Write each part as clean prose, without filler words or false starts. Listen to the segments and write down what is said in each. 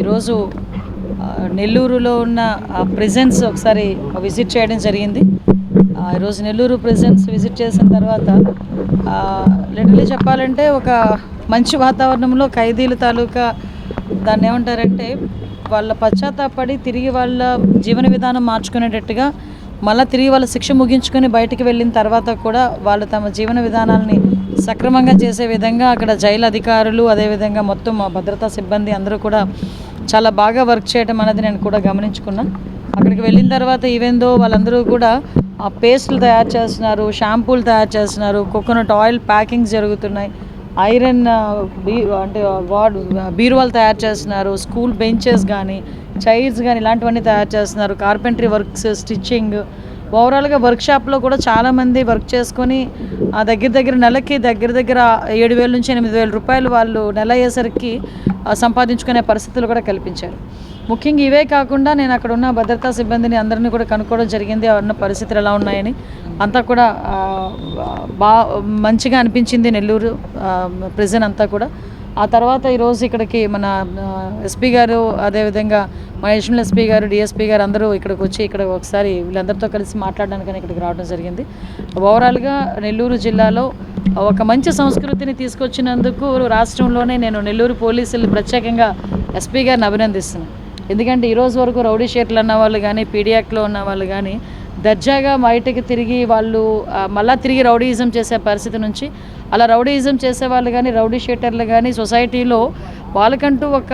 ఈరోజు నెల్లూరులో ఉన్న ప్రిజన్స్ ఒకసారి విజిట్ చేయడం జరిగింది. ఈరోజు నెల్లూరు ప్రిజన్స్ విజిట్ చేసిన తర్వాత లిటరలీ చెప్పాలంటే ఒక మంచి వాతావరణంలో ఖైదీల తాలూకా దాన్ని ఏమంటారంటే వాళ్ళ పశ్చాత్తాపడి తిరిగి వాళ్ళ జీవన విధానం మార్చుకునేటట్టుగా మళ్ళీ తిరిగి వాళ్ళ శిక్ష ముగించుకొని బయటికి వెళ్ళిన తర్వాత కూడా వాళ్ళు తమ జీవన విధానాలని సక్రమంగా చేసే విధంగా అక్కడ జైలు అధికారులు అదేవిధంగా మొత్తం భద్రతా సిబ్బంది అందరూ కూడా చాలా బాగా వర్క్ చేయడం అనేది నేను కూడా గమనించుకున్నా. అక్కడికి వెళ్ళిన తర్వాత ఈవెందో వాళ్ళందరూ కూడా పేస్టులు తయారు చేస్తున్నారు, షాంపూలు తయారు చేస్తున్నారు, కోకోనట్ ఆయిల్ ప్యాకింగ్స్ జరుగుతున్నాయి, ఐరన్ అంటే బీరువాలు తయారు చేస్తున్నారు, స్కూల్ బెంచెస్ కానీ చైర్స్ కానీ ఇలాంటివన్నీ తయారు చేస్తున్నారు, కార్పెంటరీ వర్క్స్, స్టిచ్చింగ్, ఓవరాల్గా వర్క్షాప్లో కూడా చాలామంది వర్క్ చేసుకొని దగ్గర నెలకి దగ్గర 7,000 నుంచి 8,000 రూపాయలు వాళ్ళు నెల అయ్యేసరికి సంపాదించుకునే పరిస్థితులు కూడా కల్పించారు. ముఖ్యంగా ఇవే కాకుండా నేను అక్కడ ఉన్న భద్రతా సిబ్బందిని అందరినీ కూడా కనుక్కోవడం జరిగింది, ఉన్న పరిస్థితులు ఎలా ఉన్నాయని. అంతా కూడా మంచిగా అనిపించింది నెల్లూరు ప్రిజన్ అంతా కూడా. ఆ తర్వాత ఈరోజు ఇక్కడికి మన ఎస్పీ గారు అదేవిధంగా మన అడిషనల్ ఎస్పీ గారు, డిఎస్పీ గారు అందరూ ఇక్కడికి వచ్చి ఇక్కడ ఒకసారి వీళ్ళందరితో కలిసి మాట్లాడడానికని ఇక్కడికి రావడం జరిగింది. ఓవరాల్గా నెల్లూరు జిల్లాలో ఒక మంచి సంస్కృతిని తీసుకొచ్చినందుకు రాష్ట్రంలోనే నేను నెల్లూరు పోలీసులు ప్రత్యేకంగా ఎస్పీ గారిని అభినందిస్తున్నాను. ఎందుకంటే ఈరోజు వరకు రౌడీ షీటర్లు అన్న వాళ్ళు కానీ పీడియాక్లో ఉన్న వాళ్ళు కానీ దర్జాగా బయటకు తిరిగి వాళ్ళు మళ్ళీ తిరిగి రౌడీయిజం చేసే పరిస్థితి నుంచి అలా రౌడీయిజం చేసేవాళ్ళు కానీ రౌడీ షీటర్లు కానీ సొసైటీలో వాళ్ళకంటూ ఒక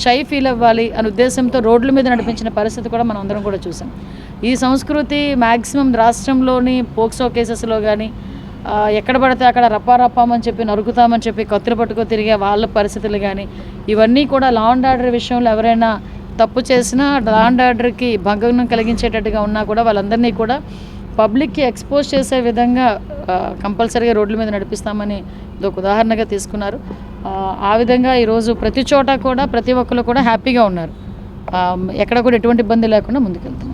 షై ఫీల్ అవ్వాలి అనే ఉద్దేశంతో రోడ్ల మీద నడిపించిన పరిస్థితి కూడా మనం అందరం కూడా చూసాం. ఈ సంస్కృతి మ్యాక్సిమం రాష్ట్రంలోని పోక్సో కేసెస్లో కానీ ఎక్కడ పడితే అక్కడ రప్పామని చెప్పి నరుకుతామని చెప్పి కత్తులు పట్టుకో తిరిగే వాళ్ళ పరిస్థితులు కానీ ఇవన్నీ కూడా లా అండ్ ఆర్డర్ విషయంలో ఎవరైనా తప్పు చేసినా లా అండ్ ఆర్డర్కి భంగం కలిగించేటట్టుగా ఉన్నా కూడా వాళ్ళందరినీ కూడా పబ్లిక్కి ఎక్స్పోజ్ చేసే విధంగా కంపల్సరీగా రోడ్ల మీద నడిపిస్తామని ఇదొక ఉదాహరణగా తీసుకున్నారు. ఆ విధంగా ఈరోజు ప్రతి చోట కూడా ప్రతి ఒక్కరు కూడా హ్యాపీగా ఉన్నారు. ఎక్కడ కూడా ఎటువంటి ఇబ్బంది లేకుండా ముందుకెళ్తారు.